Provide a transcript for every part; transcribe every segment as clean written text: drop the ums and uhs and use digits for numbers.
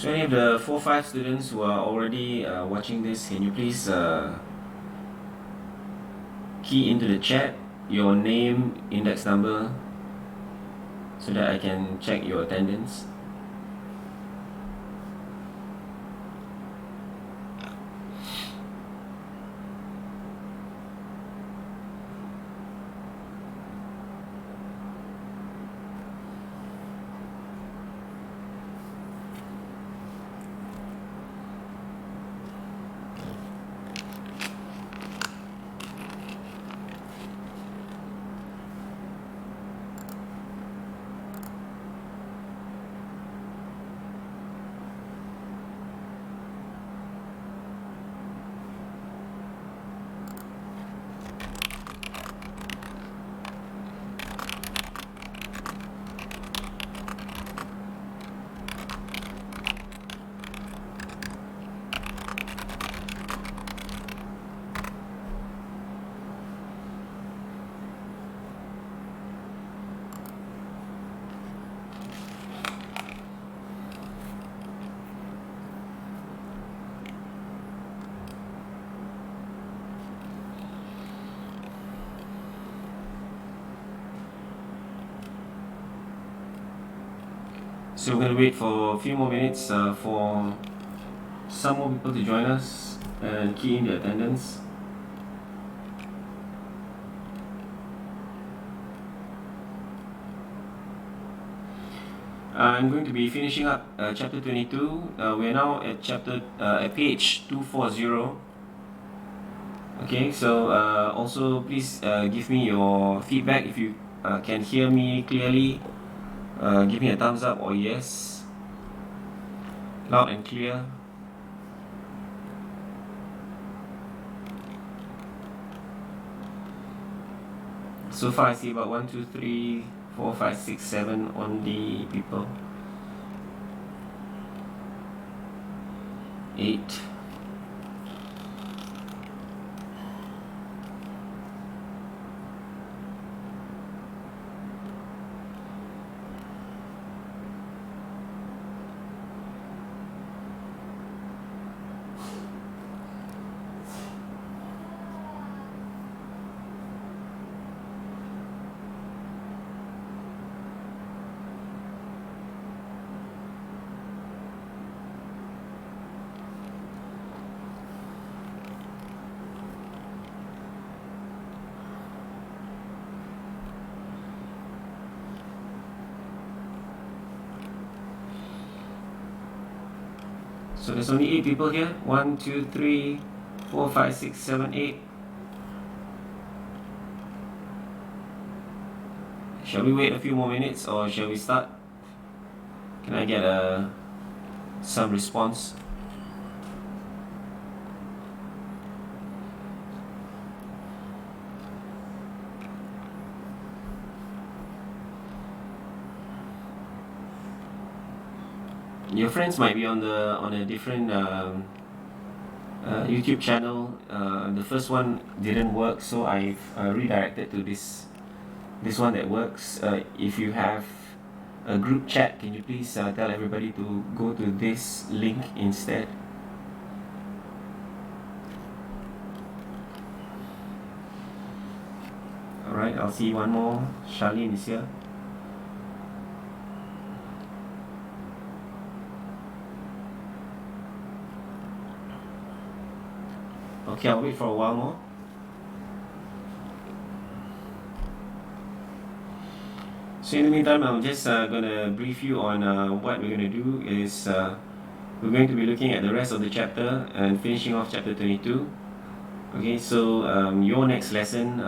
So any of the 4-5 students who are already watching this, can you please key into the chat your name, index number, so that I can check your attendance. So we're going to wait for a few more minutes for some more people to join us and key in the attendance. I'm going to be finishing up chapter 22. We're now at at page 240. Okay, so also please give me your feedback if you can hear me clearly. Give me a thumbs up or yes. Loud and clear. So far I see about 1, 2, 3, 4, 5, 6, 7 only people. 8. So there's only 8 people here. 1, 2, 3, 4, 5, 6, 7, 8. Shall we wait a few more minutes or shall we start? Can I get some response? Your friends might be on a different YouTube channel. The first one didn't work, so I've redirected to this one that works. If you have a group chat, can you please tell everybody to go to this link instead? Alright, I'll see one more. Charlene is here. Okay, I'll wait for a while more. So in the meantime, I'm just going to brief you on what we're going to do is we're going to be looking at the rest of the chapter and finishing off chapter 22. Okay, so your next lesson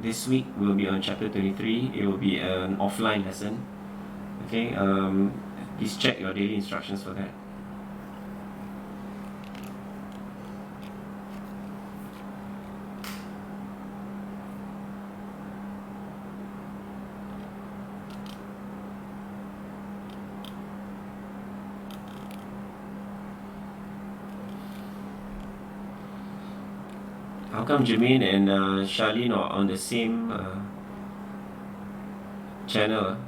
this week will be on chapter 23. It will be an offline lesson. Okay, please check your daily instructions for that. How come Jermaine and Charlene are on the same channel?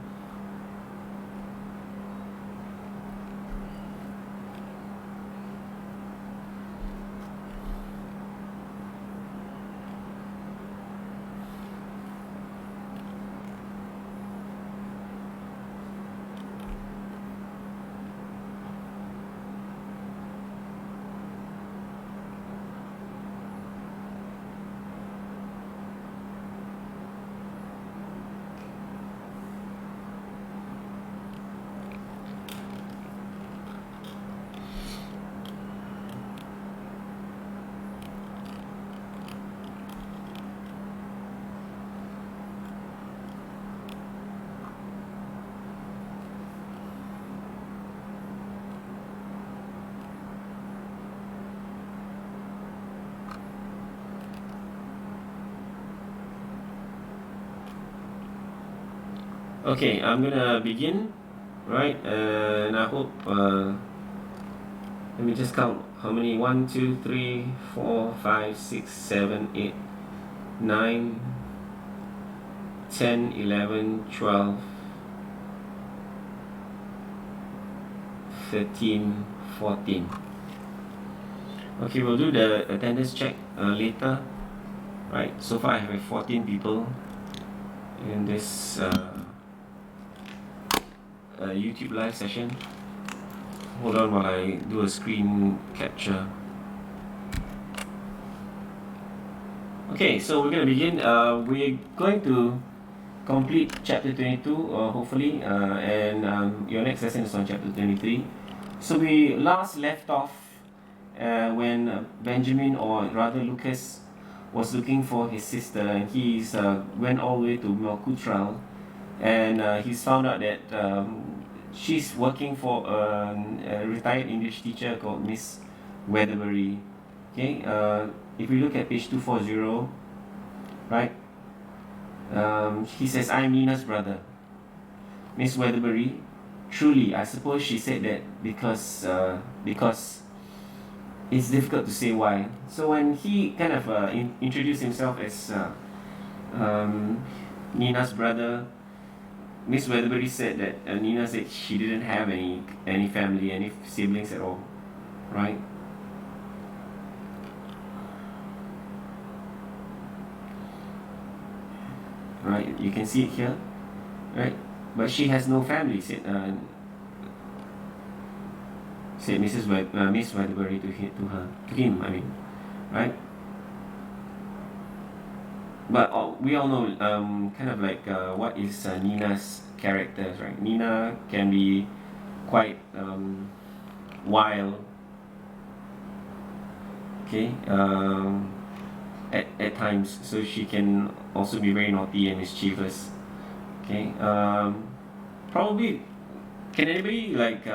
Okay, I'm gonna begin, right? And I hope, let me just count how many. 1, 2, 3, 4, 5, 6, 7, 8, 9, 10, 11, 12, 13, 14. Okay, we'll do the attendance check later. Right, so far I have 14 people in this YouTube live session. Hold on while I do a screen capture. Okay, so we're going to begin. We're going to complete chapter 22, hopefully, and your next lesson is on chapter 23. So we last left off when Benjamin, or rather Lucas, was looking for his sister, and he went all the way to Melkutral, and he's found out that she's working for a retired English teacher called Miss Weatherbury. Okay, if we look at page 240, right, he says, "I'm Nina's brother, Miss Weatherbury. Truly, I suppose she said that because it's difficult to say why." So when he kind of introduced himself as Nina's brother, Miss Weatherbury said that Nina said she didn't have any family, any siblings at all, right? Right, you can see it here, right? But she has no family, said Miss Weatherbury to him, I mean, right? But we all know, kind of like what is Nina's characters, right? Nina can be quite wild, okay, at times. So she can also be very naughty and mischievous, okay. Probably, can anybody like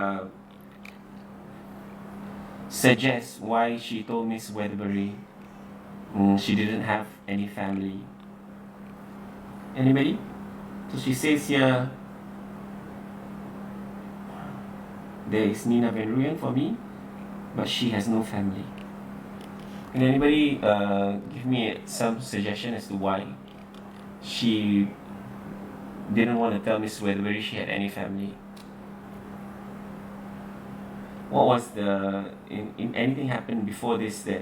suggest why she told Miss Weatherbury she didn't have any family? Anybody? So she says here, there is Nina Van Ruyen for me, but she has no family. Can anybody give me some suggestion as to why she didn't want to tell Miss Weatherbury she had any family? What was in anything happened before this that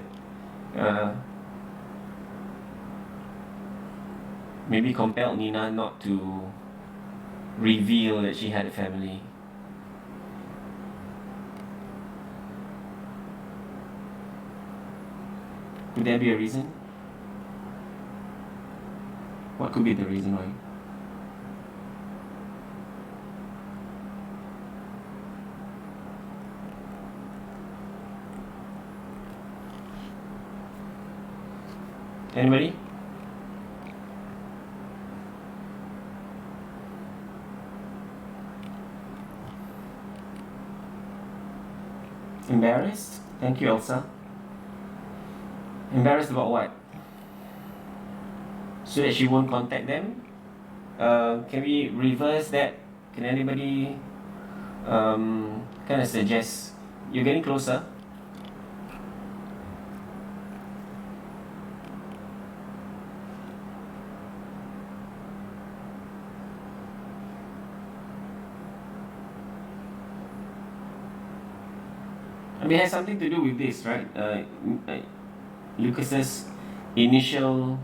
maybe compelled Nina not to reveal that she had a family? Could there be a reason? What could be the reason why? Anybody? Embarrassed? Thank you, Elsa. Embarrassed about what? So that she won't contact them? Can we reverse that? Can anybody kind of suggest? You're getting closer. I mean, it has something to do with this, right? Lucas's initial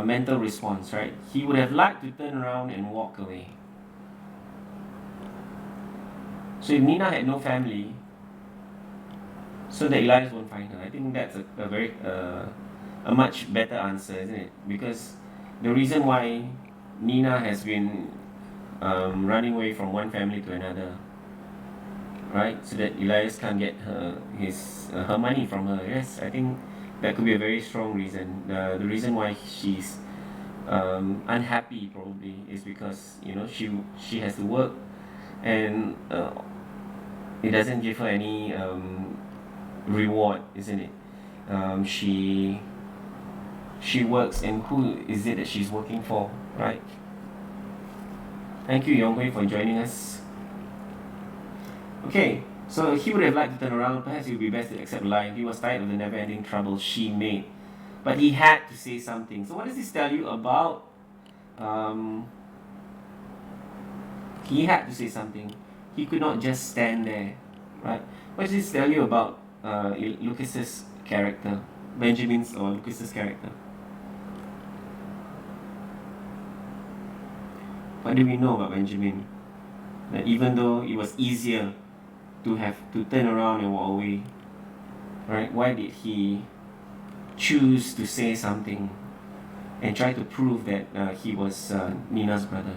mental response, right? He would have liked to turn around and walk away. So if Nina had no family, so that Elias won't find her, I think that's a very a much better answer, isn't it? Because the reason why Nina has been running away from one family to another, right? So that Elias can't get her money from her. Yes, I think that could be a very strong reason. The reason why she's unhappy probably is because she has to work, and it doesn't give her any reward, isn't it? She works, and who is it that she's working for, right? Thank you, Yonghui, for joining us. Okay, so he would have liked to turn around. Perhaps it would be best to accept life. He was tired of the never-ending trouble she made. But he had to say something. So what does this tell you about... he had to say something. He could not just stand there, right? What does this tell you about Lucas's character? Benjamin's or Lucas's character? What do we know about Benjamin? That even though it was easier to have to turn around and walk away, right? Why did he choose to say something and try to prove that he was Nina's brother?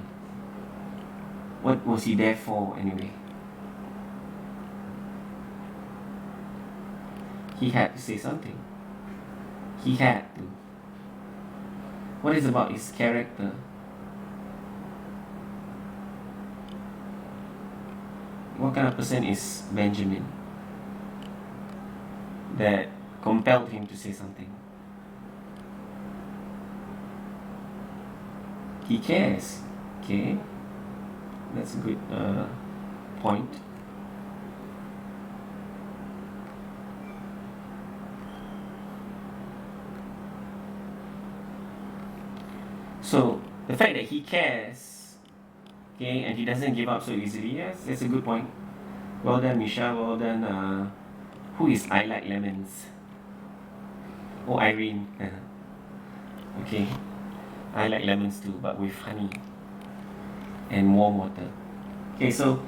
What was he there for anyway? He had to say something. He had to. What is about his character? What kind of person is Benjamin that compelled him to say something? He cares. Okay, that's a good point. So the fact that he cares, okay, and he doesn't give up so easily, yes, that's a good point. Well done, Misha. Well done. Who is I Like Lemons? Oh, Irene. Okay, I like lemons too, but with honey and warm water. Okay, so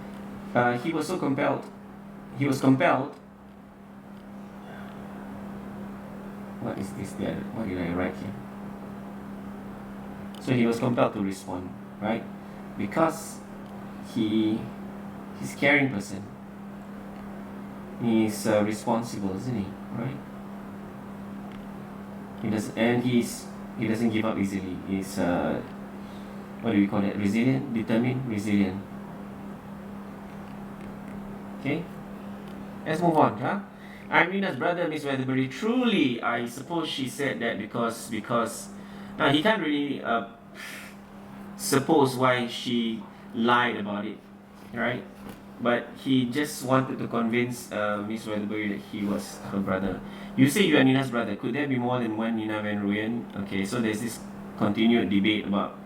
he was so compelled. He was compelled. What is this there? What did I write here? So he was compelled to respond, right? Because he's a caring person. He's responsible, isn't he? Right? He doesn't give up easily. He's what do we call it? Resilient, determined, resilient. Okay, let's move on, huh? Irina's brother, Miss Weatherbury. Truly, I suppose she said that because he can't really suppose why she lied about it, right? But he just wanted to convince Miss Weatherbury that he was her brother. You say you are Nina's brother. Could there be more than one Nina Van Ruyen? Okay, so there's this continued debate about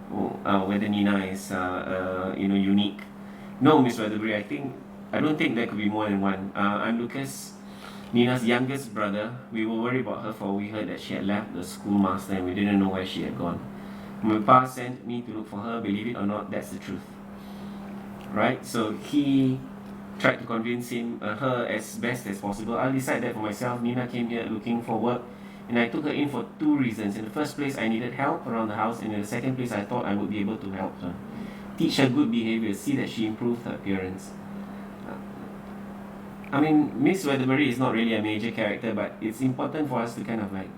whether Nina is unique. No, Miss Weatherbury, I don't think there could be more than one. I'm Lucas, Nina's youngest brother. We were worried about her for we heard that she had left the schoolmaster and we didn't know where she had gone. My pa sent me to look for her. Believe it or not, that's the truth. Right? So he tried to convince her as best as possible. I'll decide that for myself. Nina came here looking for work, and I took her in for two reasons. In the first place, I needed help around the house, and in the second place, I thought I would be able to help her. Teach her good behavior, see that she improved her appearance. I mean, Miss Weatherbury is not really a major character, but it's important for us to kind of like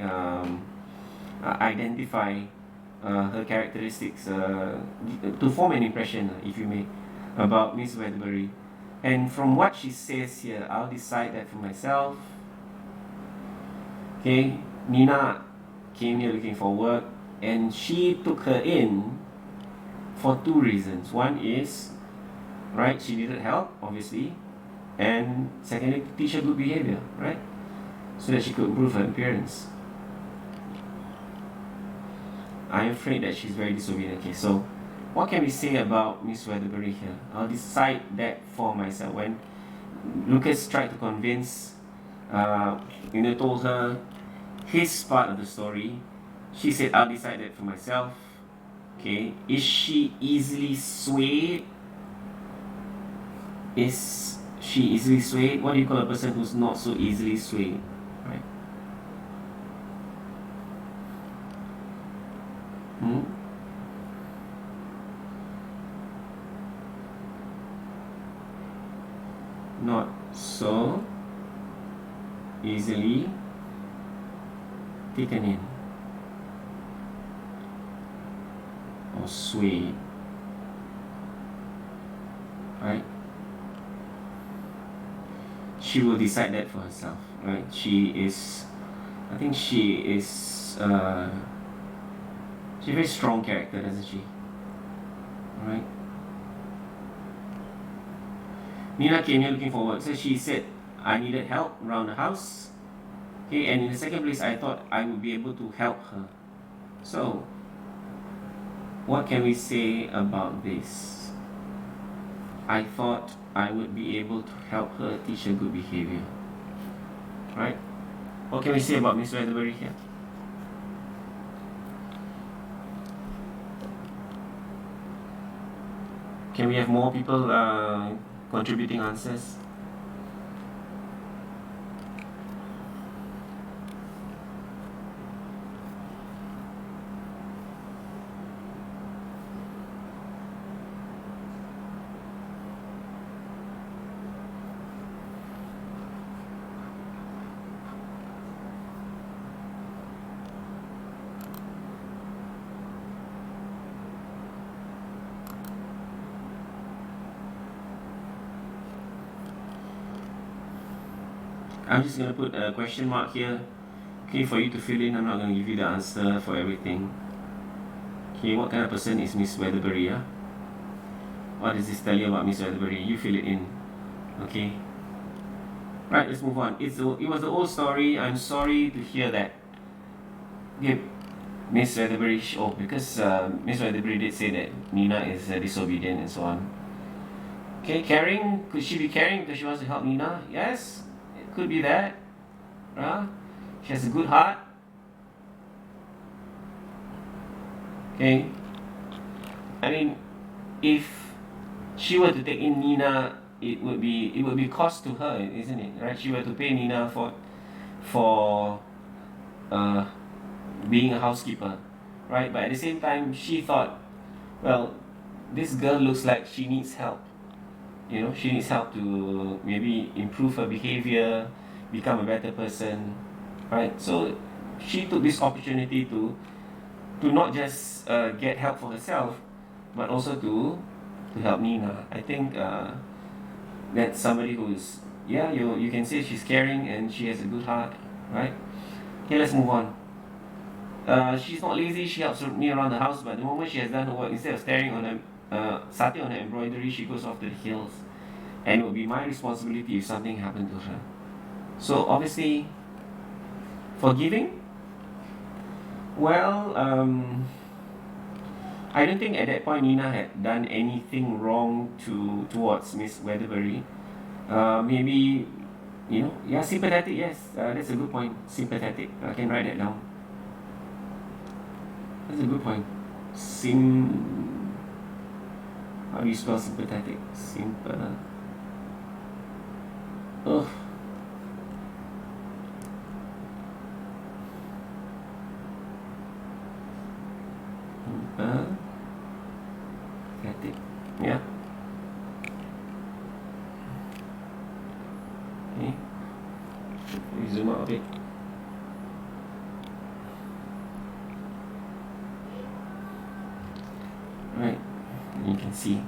identify her characteristics, to form an impression, if you may, about Miss Weatherbury. And from what she says here, I'll decide that for myself. Okay, Nina came here looking for work, and she took her in for two reasons. One is, right, she needed help, obviously, and secondly, to teach her good behavior, right, so that she could improve her appearance. I'm afraid that she's very disobedient. Okay, so what can we say about Miss Weatherbury here? I'll decide that for myself. When Lucas tried to convince, told her his part of the story, she said, I'll decide that for myself. Okay, is she easily swayed? Is she easily swayed? What do you call a person who's not so easily swayed? Right? Not so easily taken in or swayed, right? She will decide that for herself, right? She's a very strong character, doesn't she? Right? Nina came here looking for work. So she said I needed help around the house. Okay, and in the second place, I thought I would be able to help her. So, what can we say about this? I thought I would be able to help her teach her good behavior. Right? What can we say about Miss Weatherbury here? Can we have more people contributing answers? I'm just going to put a question mark here, okay, for you to fill in. I'm not going to give you the answer for everything. Okay, what kind of person is Miss Weatherbury? Yeah? What does this tell you about Miss Weatherbury? You fill it in. Okay. Right, let's move on. It was the old story. I'm sorry to hear that. Okay, Miss Weatherbury. Oh, because Miss Weatherbury did say that Nina is disobedient and so on. Okay, caring. Could she be caring because she wants to help Nina? Yes, it could be that. She has a good heart. Okay. I mean, if she were to take in Nina, it would be cost to her, isn't it? Right? She were to pay Nina for uh, being a housekeeper, right? But at the same time, she thought, well, this girl looks like she needs help. You know, she needs help to maybe improve her behavior, become a better person, right? So she took this opportunity to not just get help for herself, but also to help Nina. I think that's somebody who's, yeah, you can say she's caring and she has a good heart, right? Okay, let's move on. She's not lazy. She helps me around the house, but the moment she has done her work, instead of staring on her, starting on her embroidery, she goes off to the hills, and it will be my responsibility if something happened to her. So obviously, forgiving. Well, I don't think at that point Nina had done anything wrong towards Miss Weatherbury. Maybe, yeah, sympathetic. Yes, that's a good point. Sympathetic. I can write that down. That's a good point. How do you spell sympathetic? Ugh. Sympathetic. Yeah. Okay. We zoom out a bit. Right. You can see.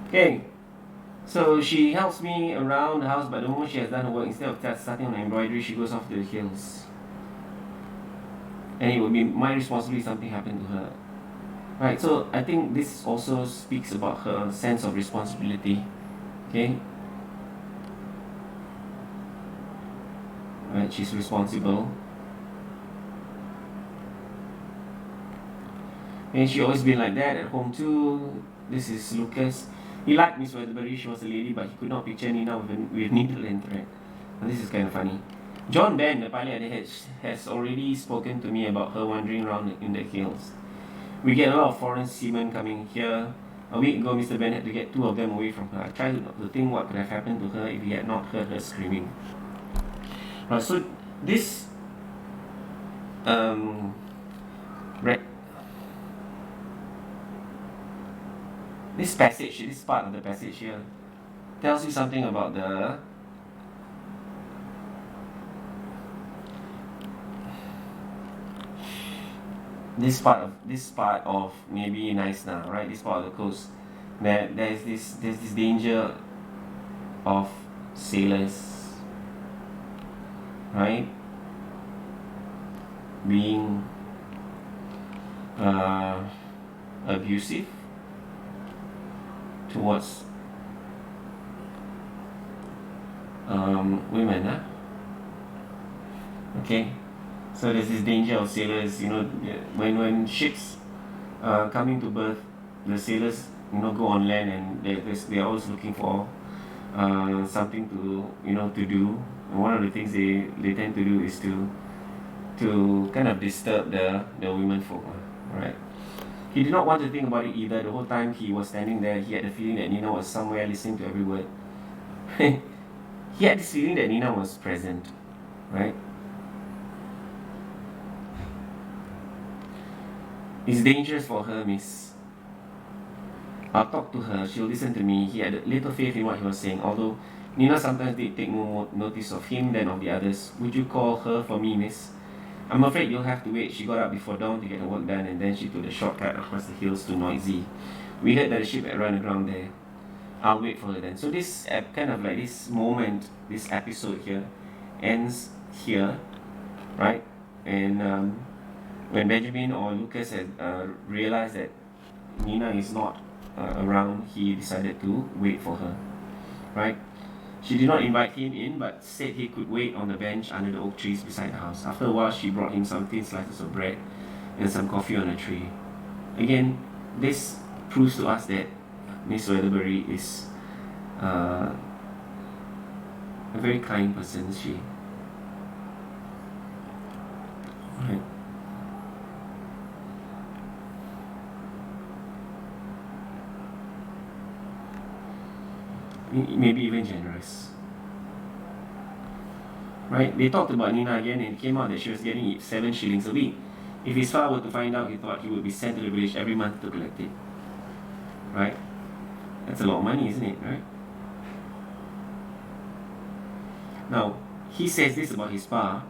Okay. So she helps me around the house, but the moment she has done her work, instead of starting on embroidery, she goes off to the hills. And it would be my responsibility if something happened to her. Right, so I think this also speaks about her sense of responsibility. Okay? Right, she's responsible. And she always been like that at home too. This is Lucas. He liked Miss Weatherbury, she was a lady, but he could not picture Nina with needle and thread. And this is kind of funny. John Ben, the pilot has already spoken to me about her wandering around in the hills. We get a lot of foreign seamen coming here. A week ago, Mr. Ben had to get 2 of them away from her. I tried to think what could have happened to her if he had not heard her screaming. So this this passage, this part of the passage here, tells you something about this part of maybe Nice now, right? This part of the coast, that there's this danger of sailors, right, being abusive towards women. Okay, so there's this danger of sailors, when ships coming to berth, the sailors, go on land, and they're always looking for something to do. And one of the things they tend to do is to kind of disturb the women folk, right? He did not want to think about it either. The whole time he was standing there, he had the feeling that Nina was somewhere listening to every word. He had this feeling that Nina was present, right? It's dangerous for her, miss. I'll talk to her, she'll listen to me. He had little faith in what he was saying, although Nina sometimes did take more notice of him than of the others. Would you call her for me, miss? I'm afraid you'll have to wait. She got up before dawn to get her work done, and then she took the shortcut across the hills to Noisy. We heard that the ship had run aground there. I'll wait for her then. So this kind of like this moment, this episode here, ends here, right? And when Benjamin or Lucas had realized that Nina is not around, he decided to wait for her, right? She did not invite him in, but said he could wait on the bench under the oak trees beside the house. After a while, she brought him some thin slices of bread and some coffee on a tray. Again, this proves to us that Miss Weatherbury is a very kind person, is she? Right. Maybe even generous. Right? They talked about Nina again, and it came out that she was getting 7 shillings a week. If his father were to find out, he thought he would be sent to the village every month to collect it. Right? That's a lot of money, isn't it? Right? Now, he says this about his pa.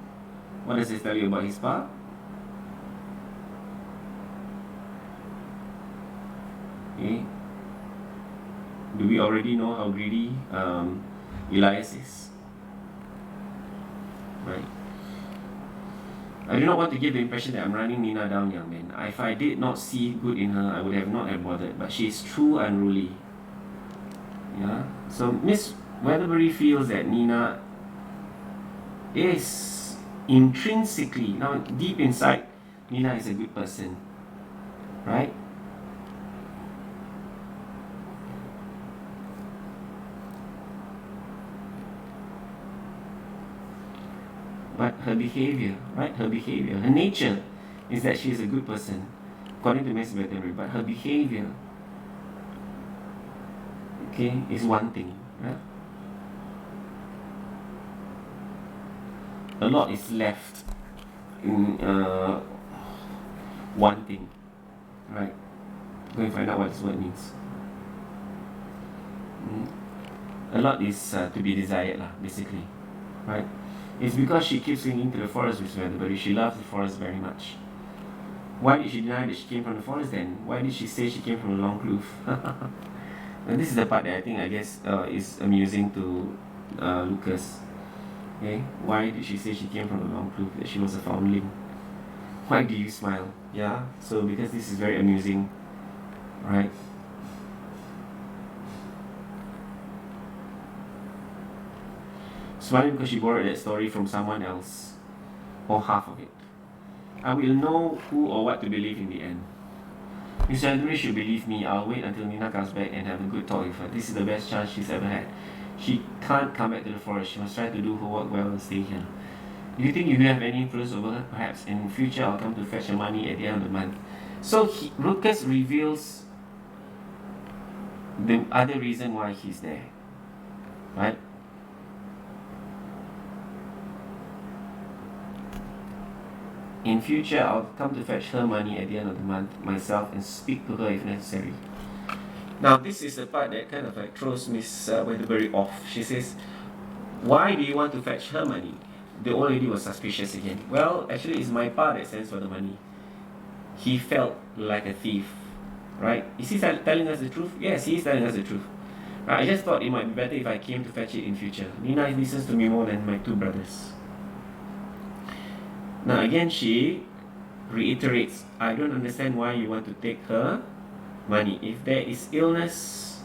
What does this tell you about his pa? Okay. Do we already know how greedy Elias is? Right. I do not want to give the impression that I'm running Nina down, young man. If I did not see good in her, I would have not have bothered. But she is true unruly. Yeah. So Miss Weatherbury feels that Nina is intrinsically, now deep inside, Nina is a good person. Right? But her behavior, right? Her behavior, her nature is that she is a good person, according to Miss Weatherbury. But her behavior, okay, is one thing, right? A lot is left in one thing, right? Go and find out what this word means. A lot is to be desired, basically, right? It's because she keeps singing to the forest with Weatherbury. She loves the forest very much. Why did she deny that she came from the forest then? Why did she say she came from a long kloof? And this is the part that I guess is amusing to Lucas. Okay, why did she say she came from a long kloof? That she was a foundling? Why do you smile? Yeah, so because this is very amusing, right? Smiling because she borrowed that story from someone else, or half of it. I will know who or what to believe in the end. Miss Weatherbury should believe me. I'll wait until Nina comes back and have a good talk with her. This is the best chance she's ever had. She can't come back to the forest. She must try to do her work well and stay here. Do you think you have any influence over her? Perhaps in future I'll come to fetch her money at the end of the month. So Lucas reveals the other reason why he's there. Right? In future, I'll come to fetch her money at the end of the month myself and speak to her if necessary. Now, this is the part that kind of like throws Miss Weatherbury off. She says, why do you want to fetch her money? The old lady was suspicious again. Well, actually, it's my pa that sends for the money. He felt like a thief, right? Is he telling us the truth? Yes, he is telling us the truth. Right? I just thought it might be better if I came to fetch it in future. Nina listens to me more than my 2 brothers. Now again, she reiterates, I don't understand why you want to take her money. If there is illness,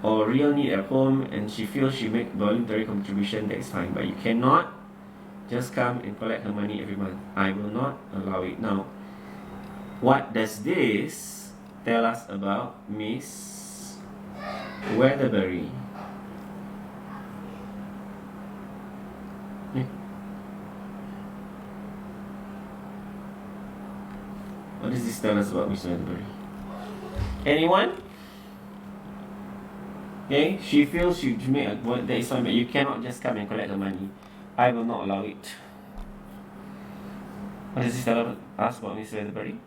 or real need at home and she feels she make voluntary contribution, that is fine. But you cannot just come and collect her money every month. I will not allow it. Now, what does this tell us about Miss Weatherbury? What does this tell us about Miss Weatherbury? Anyone? Okay, she feels she make a that is fine, but you cannot just come and collect the money. I will not allow it. What does this tell us about Miss Weatherbury?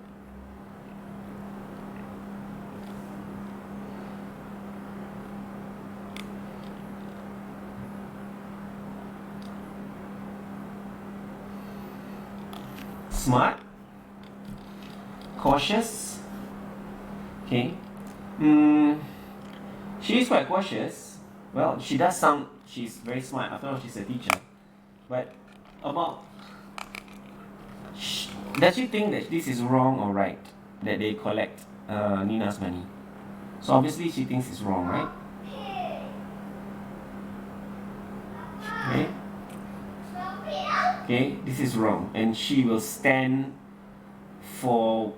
Smart, cautious. Okay. She is quite cautious. Well, she does sound, she's very smart. After all, she's a teacher. But about, does she think that this is wrong or right, that they collect Nina's money? So obviously she thinks it's wrong, right? Okay. Okay, this is wrong, and she will stand for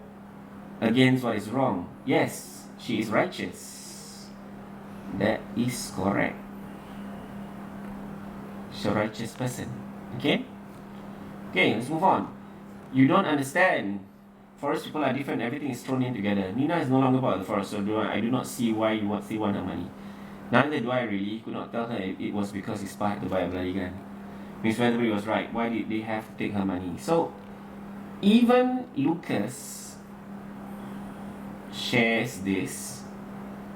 against what is wrong. Yes, she is righteous. That is correct. She's a righteous person. Okay? Okay, let's move on. You don't understand. Forest people are different. Everything is thrown in together. Nina is no longer part of the forest, so I do not see why you still want her money. Neither do I really. Could not tell her if it was because it's part to buy a bloody gun. Miss Weatherbury was right. Why did they have to take her money? So, even Lucas shares this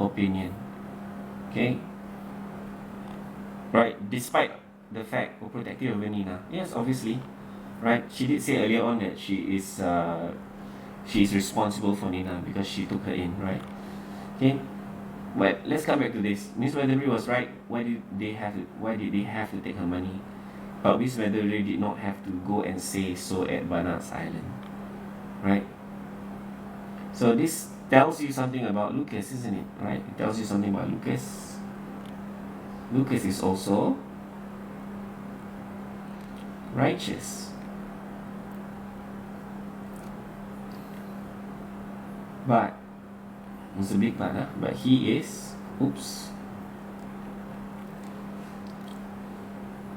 opinion. Okay? Right? Despite the fact of protective over Nina. Yes, obviously. Right? She did say earlier on that she is responsible for Nina because she took her in, right? Okay? But let's come back to this. Miss Weatherbury was right. Why did they have to take her money? But Miss Weatherbury did not have to go and say so at Barnard's Island. Right? So this tells you something about Lucas, isn't it? Right? It tells you something about Lucas. Lucas is also righteous. But it's a big but, huh? But he is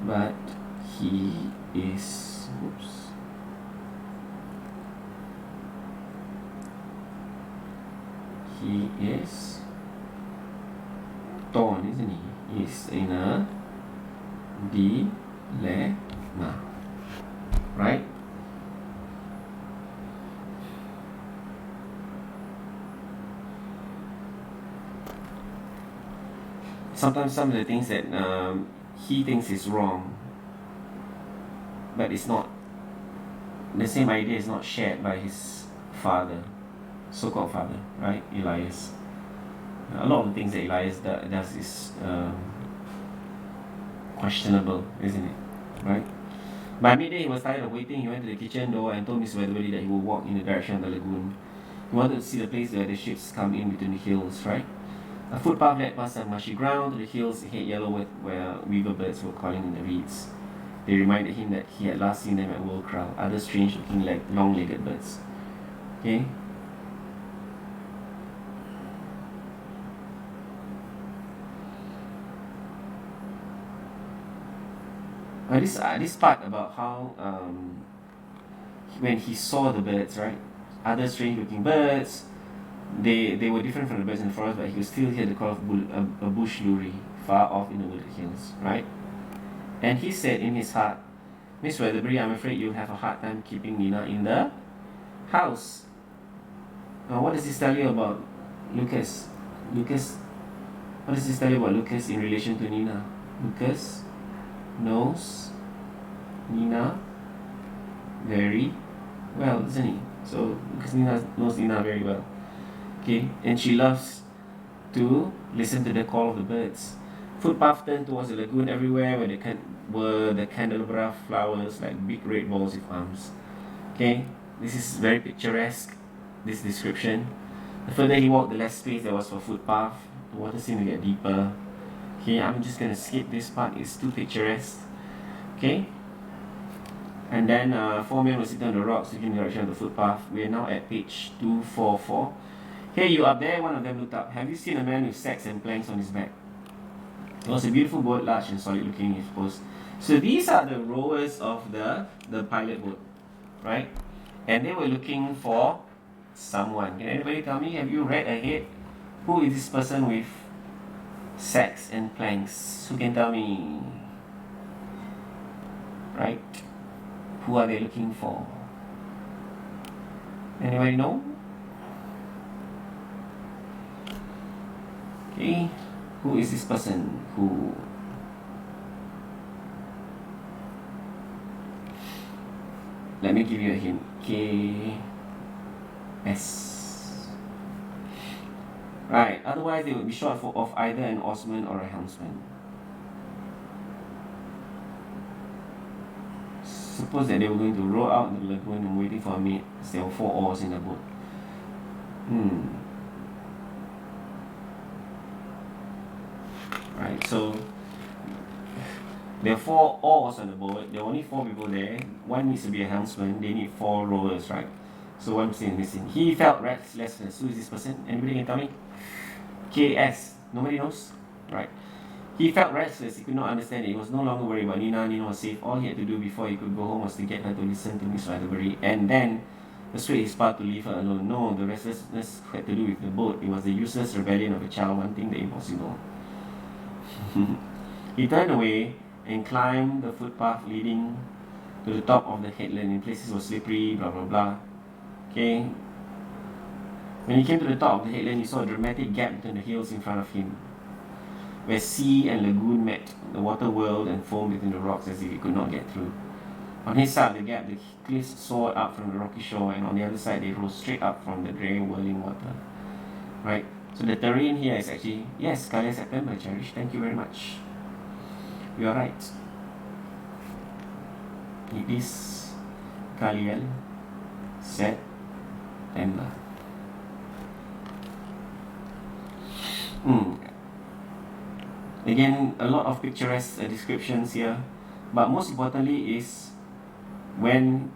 but he is he is torn, isn't he? He's in a dilemma, right? Sometimes some of the things that he thinks is wrong, but it's not. The same idea is not shared by his father, so-called father, right? Elias. A lot of the things that Elias does is questionable, isn't it? Right? By midday, he was tired of waiting. He went to the kitchen door and told Miss Weatherbury that he would walk in the direction of the lagoon. He wanted to see the place where the ships come in between the hills, right? A footpath led past some marshy ground to the hills, head yellow where weaver birds were calling in the reeds. They reminded him that he had last seen them at World Crow, other strange-looking long-legged birds. Okay? This part about how when he saw the birds, right? Other strange-looking birds, they were different from the birds in the forest, but he could still hear the call of a bush lory far off in the wooded hills, right? And he said in his heart, Miss Weatherbury, I'm afraid you'll have a hard time keeping Nina in the house. Now, what does this tell you about Lucas? What does this tell you about Lucas in relation to Nina? Lucas knows Nina very well, doesn't he? So, because Nina knows Nina very well. Okay, and she loves to listen to the call of the birds. Footpath turned towards the lagoon. Everywhere were the candelabra flowers like big red balls with arms. Okay, this is very picturesque, this description. The further he walked, the less space there was for footpath. The water seemed to get deeper. Okay, I'm just gonna skip this part. It's too picturesque. Okay. And then 4 men were sitting on the rocks looking in the direction of the footpath. We are now at page 244. Hey, you up there? One of them looked up. Have you seen a man with sacks and planks on his back? It was a beautiful boat, large and solid looking, I suppose. So these are the rowers of the pilot boat, right? And they were looking for someone. Can anybody tell me? Have you read ahead? Who is this person with sacks and planks? Who can tell me? Right? Who are they looking for? Anybody know? Okay. Who is this person? Who? Let me give you a hint. KS. Right. Otherwise, they would be short of either an oarsman or a helmsman. Suppose that they were going to row out the lagoon and waiting for a mate. There were 4 oars in the boat. Right, so there are 4 oars on the boat. There are only 4 people there. One needs to be a helmsman. They need 4 rowers, right? So one person is missing. He felt restless. Who is this person? Anybody can tell me? KS. Nobody knows? Right. He felt restless. He could not understand it. He was no longer worried about Nina. Nina was safe. All he had to do before he could go home was to get her to listen to Miss Atterbury and then persuade his part to leave her alone. No, the restlessness had to do with the boat. It was the useless rebellion of a child wanting the impossible. He turned away and climbed the footpath leading to the top of the headland. In places was slippery, blah blah blah. Okay. When he came to the top of the headland, he saw a dramatic gap between the hills in front of him, where sea and lagoon met. The water whirled and foamed between the rocks as if it could not get through. On his side of the gap, the cliffs soared up from the rocky shore, and on the other side, they rose straight up from the grey whirling water. Right? So the terrain here is actually, yes, Kalia September, Cherish. Thank you very much. You are right. It is Kalia September. Again, a lot of picturesque descriptions here, but most importantly is when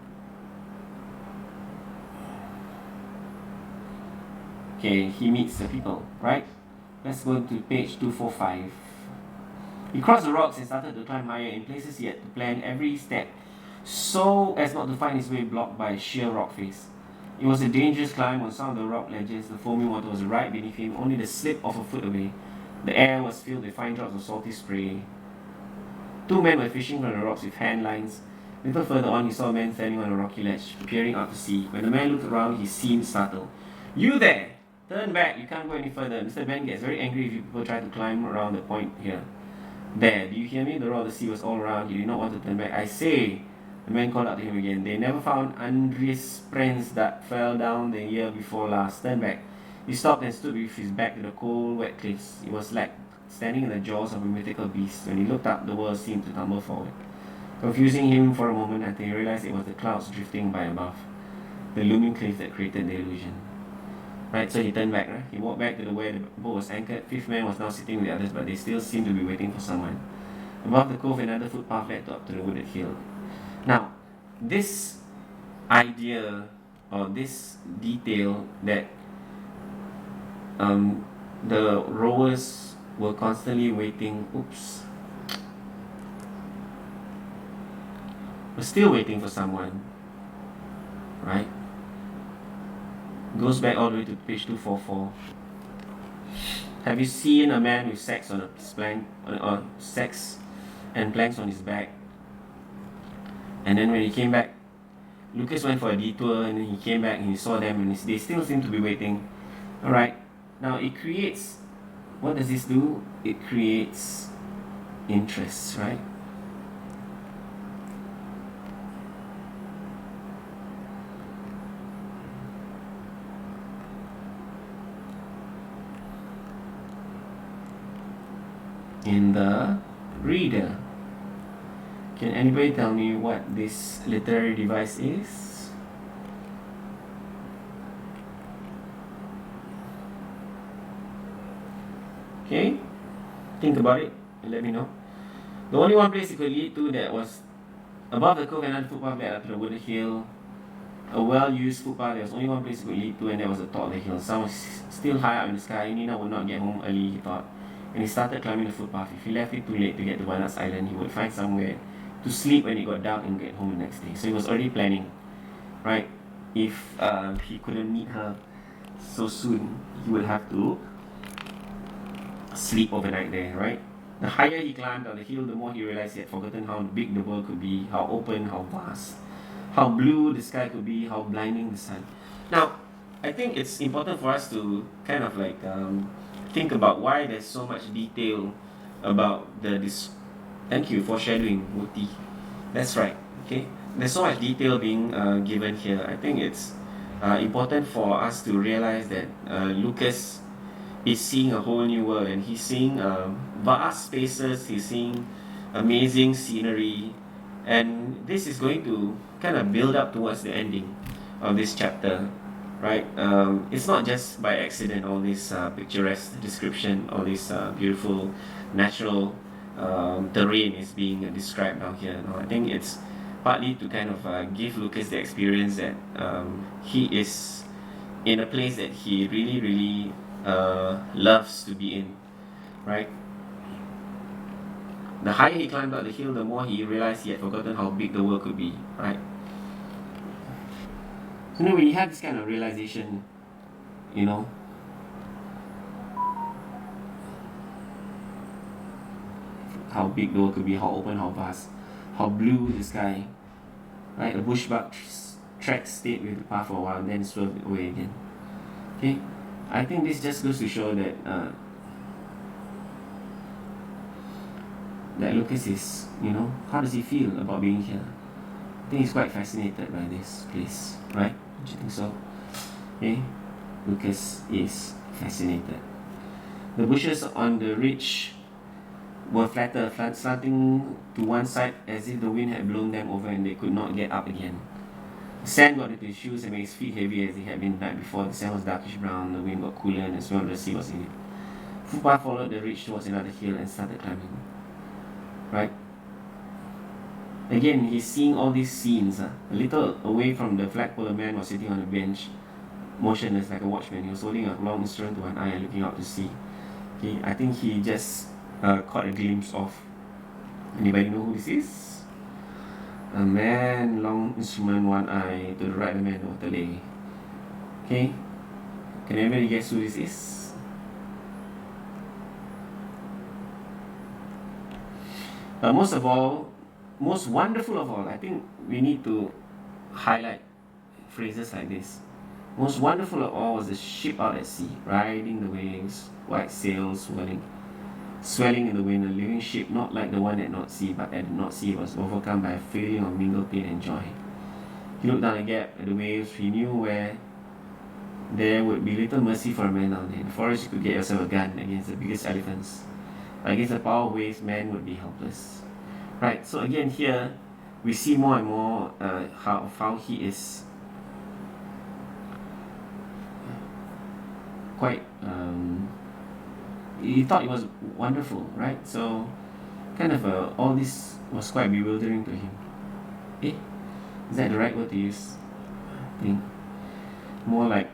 he meets the people, right? Let's go to page 245. He crossed the rocks and started to climb higher. In places he had to plan every step so as not to find his way blocked by a sheer rock face. It was a dangerous climb on some of the rock ledges. The foaming water was right beneath him, only the slip of a foot away. The air was filled with fine drops of salty spray. 2 men were fishing from the rocks with hand lines. A little further on, he saw a man standing on a rocky ledge, peering out to sea. When the man looked around, he seemed startled. "You there! Turn back! You can't go any further." Mr. Ben gets very angry if you people try to climb around the point here. "There, do you hear me?" The roar of the sea was all around. He did not want to turn back. "I say," the man called out to him again. "They never found Andres Prince that fell down the year before last. Turn back." He stopped and stood with his back to the cold, wet cliffs. It was like standing in the jaws of a mythical beast. When he looked up, the world seemed to tumble forward, confusing him for a moment until he realized it was the clouds drifting by above, the looming cliff that created the illusion. Right, so he turned back, right? He walked back to where the boat was anchored. 5th man was now sitting with the others, but they still seemed to be waiting for someone. Above the cove, another footpath led up to the wooded hill. Now, this idea or this detail that the rowers were constantly waiting. We're still waiting for someone, right? Goes back all the way to page 244. Have you seen a man with sacks on his plank, or sacks and planks on his back? And then when he came back, Lucas went for a detour, and then he came back and he saw them, and they still seem to be waiting. All right. Now it creates, what does this do? It creates interest, right? In the reader. Can anybody tell me what this literary device is? Okay? Think about it and let me know. The only one place it could lead to that was above the cove, another footpath led up to the wooded hill. A well-used footpath, there was only one place it could lead to, and that was the top of the hill. Sun was still high up in the sky. Nina would not get home early, he thought. And he started climbing the footpath. If he left it too late to get to Walnuts Island, he would find somewhere to sleep when it got dark and get home the next day. So he was already planning, right? If he couldn't meet her so soon, he would have to sleep overnight there, right? The higher he climbed on the hill, the more he realized he had forgotten how big the world could be, how open, how vast, how blue the sky could be, how blinding the sun. Now, I think it's important for us to kind of like think about why there's so much detail about this. Thank you for shadowing, Muti. That's right. Okay, there's so much detail being given here. I think it's important for us to realize that Lucas is seeing a whole new world, and he's seeing vast spaces. He's seeing amazing scenery, and this is going to kind of build up towards the ending of this chapter, right? It's not just by accident all this picturesque description, all this beautiful natural terrain is being described down here. No, I think it's partly to kind of give Lucas the experience that he is in a place that he really, really loves to be in, right? The higher he climbed up the hill, the more he realized he had forgotten how big the world could be, right? So when you have this kind of realization, you know, how big the world could be, how open, how vast, how blue the sky, right? A bushbuck track stayed with the path for a while and then swerved away again. Okay, I think this just goes to show that that Lucas is, you know, how does he feel about being here? I think he's quite fascinated by this place, right? Don't you think so? Okay, Lucas is fascinated. The bushes on the ridge were flatter, slanting to one side as if the wind had blown them over and they could not get up again. The sand got into his shoes and made his feet heavy as they had been the night before. The sand was darkish brown, the wind got cooler, and the smell of the sea was in it. Footpath followed the ridge towards another hill and started climbing. Right? Again, he's seeing all these scenes. A little away from the flagpole, a man was sitting on a bench, motionless like a watchman. He was holding a long instrument to one eye and looking out to sea. Okay, I think he just caught a glimpse of. Anybody know who this is? A man, long instrument, one eye. To the right, the man, water lay. Okay, can anybody guess who this is? Most of all, most wonderful of all, I think we need to highlight phrases like this. Most wonderful of all was the ship out at sea, riding the waves, white sails swelling in the wind, a living ship, not like the one at North Sea, but at the North Sea was overcome by a feeling of mingled pain and joy. He looked down the gap at the waves. He knew where there would be little mercy for a man down there. In the forest, you could get yourself a gun against the biggest elephants. Against the power of waves, man would be helpless. Right, so again here, we see more and more how he is quite, he thought it was wonderful, right? So kind of all this was quite bewildering to him. Is that the right word to use? I think more like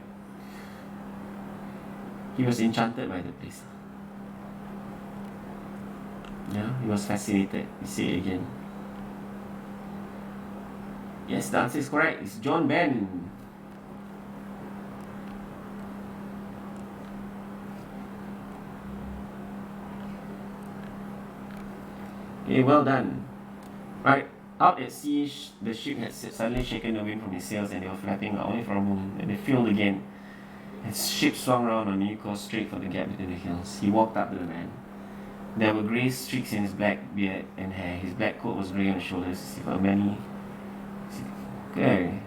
he was enchanted by the place. Yeah, he was fascinated. You see it again. Yes, the answer is correct. It's John Ben. Okay, well done. Right, out at sea, the ship had suddenly shaken the wind from its sails and they were flapping only for a moment. And they filled again. His ship swung round on a new course straight for the gap between the hills. He walked up to the man. There were grey streaks in his black beard and hair. His black coat was grey on his shoulders, as if a many. Okay.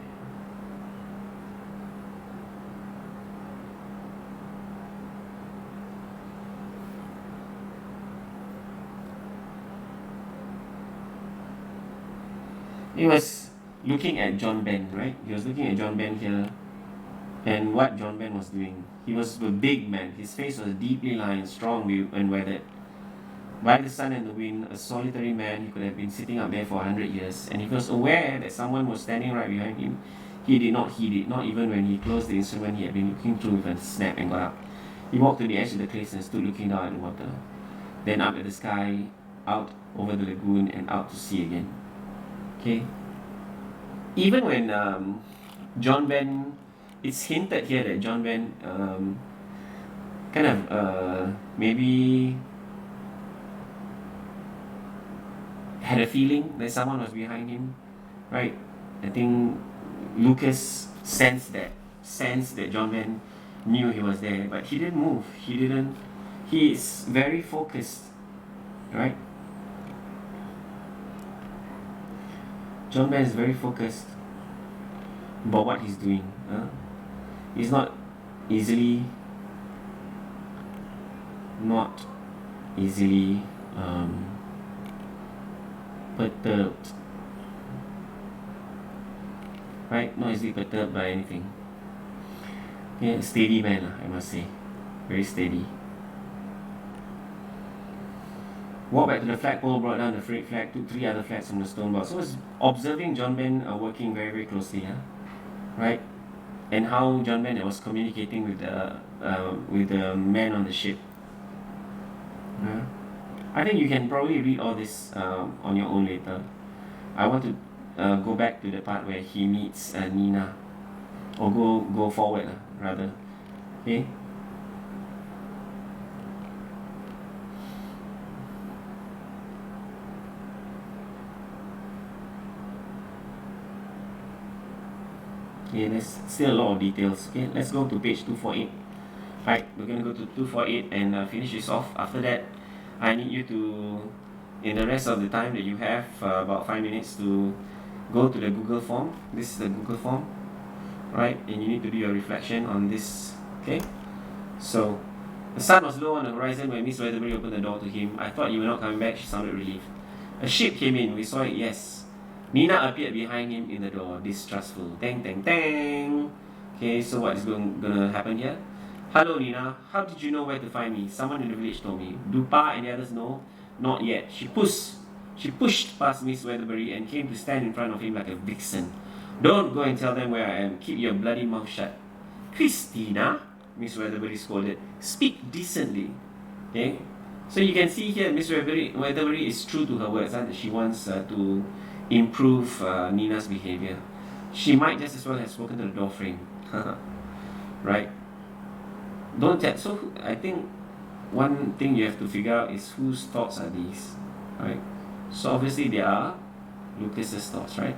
He was looking at John Ben, right? He was looking at John Ben here. and what John Ben was doing. He was a big man. His face was deeply lined, strong and weathered. By the sun and the wind, a solitary man, he could have been sitting up there for 100 years, and he was aware that someone was standing right behind him. He did not heed it, not even when he closed the instrument he had been looking through with a snap and got up. He walked to the edge of the cliffs and stood looking down at the water, then up at the sky, out over the lagoon, and out to sea again. Okay? Even when John Ben, it's hinted here that John Ben kind of maybe had a feeling that someone was behind him, right? I think Lucas sensed that John Ben knew he was there, but he didn't move. He is very focused, right? John Ben is very focused about what he's doing. He's not easily perturbed, right? Not easily perturbed by anything. Yeah, steady man, I must say. Very steady. Walked back to the flagpole, brought down the freight flag, took 3 other flags from the stone box. So I was observing John Ben working very, very closely, right? And how John Ben was communicating with the man on the ship. I think you can probably read all this on your own later. I want to go back to the part where he meets Nina, or go forward rather. Okay. Okay, there's still a lot of details. Okay, let's go to page 248. Right, we're going to go to 248 and finish this off. After that, I need you to, in the rest of the time that you have, about 5 minutes, to go to the Google form. This is the Google form, right? And you need to do your reflection on this. Okay, so the sun was low on the horizon when Miss Weatherbury opened the door to him. I thought you were not coming back. She sounded relieved. A ship came in. We saw it. Yes. Nina appeared behind him in the door, distrustful. Tang, tang, tang. Okay, so what is gonna happen here? Hello, Nina. How did you know where to find me? Someone in the village told me. Do Pa and the others know? Not yet. She pushed past Miss Weatherbury and came to stand in front of him like a vixen. Don't go and tell them where I am. Keep your bloody mouth shut. Christina, Miss Weatherbury scolded. Speak decently. Okay? So you can see here, Miss Weatherbury is true to her words, that she wants to improve Nina's behavior. She might just as well have spoken to the door frame. Right? Don't tell. So I think one thing you have to figure out is whose thoughts are these, right? So obviously they are Lucas's thoughts, right?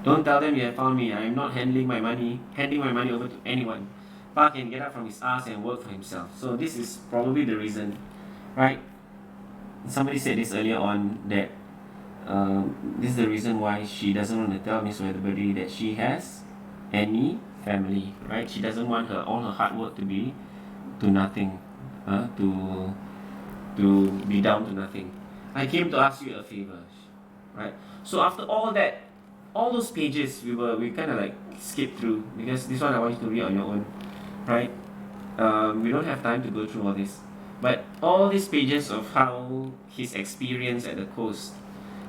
Don't tell them you have found me. I am not handing my money over to anyone. Pa can get up from his ass and work for himself. So this is probably the reason, right? Somebody said this earlier on, that this is the reason why she doesn't want to tell Miss Weatherbury that she has any family, right? She doesn't want all her hard work to be to nothing, to be down to nothing. I came to ask you a favor, right? So after all that, all those pages we kind of like skipped through, because this one I want you to read on your own, right? We don't have time to go through all this, but all these pages of how his experience at the coast,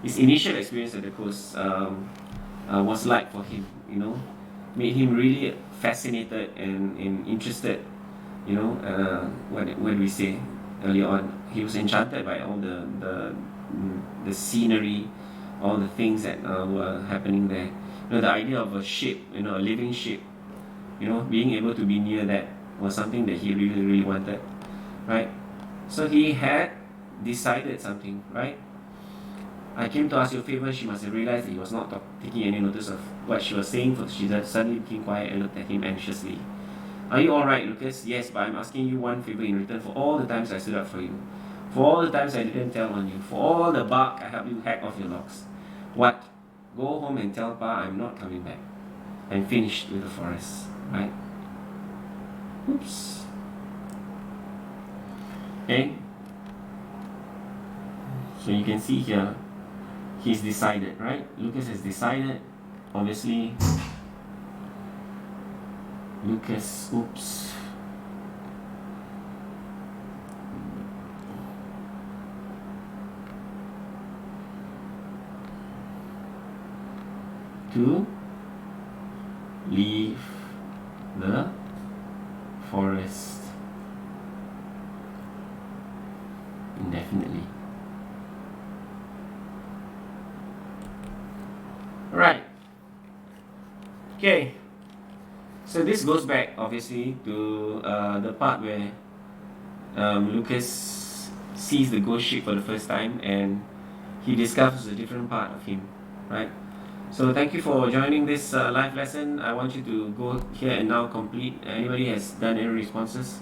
his initial experience at the coast, was like for him, made him really fascinated and interested, what we say earlier on. He was enchanted by all the scenery, all the things that were happening there. The idea of a ship, a living ship, being able to be near that was something that he really, really wanted, right? So he had decided something, right? I came to ask you a favor. She must have realized that he was not taking any notice of what she was saying, for she suddenly became quiet and looked at him anxiously. Are you alright, Lucas? Yes, but I'm asking you one favor in return for all the times I stood up for you, for all the times I didn't tell on you, for all the bark I helped you hack off your logs. What? Go home and tell Pa I'm not coming back. I'm finished with the forest, right? Oops. Okay. So you can see here, he's decided, right? Lucas has decided. Obviously, Lucas, oops. To leave the forest indefinitely. Right. Okay. So this goes back obviously to the part where Lucas sees the ghost ship for the first time and he discovers a different part of him, right? So thank you for joining this live lesson. I want you to go here and now complete. Anybody has done any responses?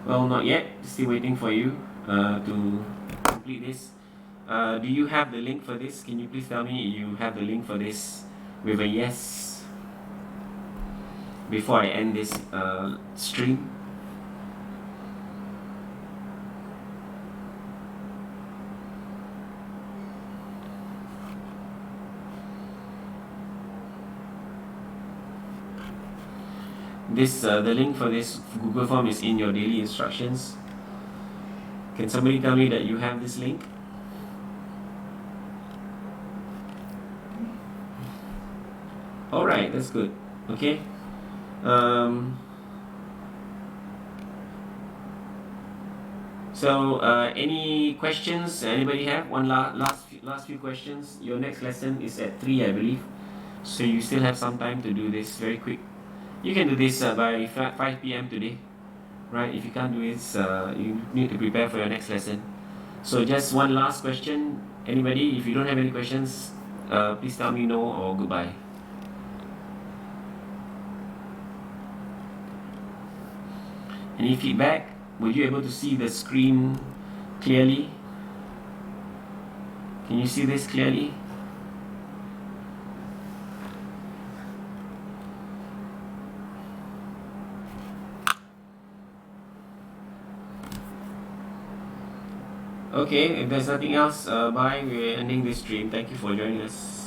Well, not yet. Still waiting for you to complete this. Do you have the link for this? Can you please tell me you have the link for this with a yes before I end this stream? The link for this Google form is in your daily instructions. Can somebody tell me that you have this link? Alright, that's good. Okay. So any questions anybody have? One last few questions. Your next lesson is at 3, I believe. So you still have some time to do this very quick. You can do this by 5 p.m. today, right? If you can't do it, you need to prepare for your next lesson. So just one last question. Anybody? If you don't have any questions, please tell me no or goodbye. Any feedback? Were you able to see the screen clearly? Can you see this clearly? Okay, if there's nothing else, bye. We're ending this stream. Thank you for joining us.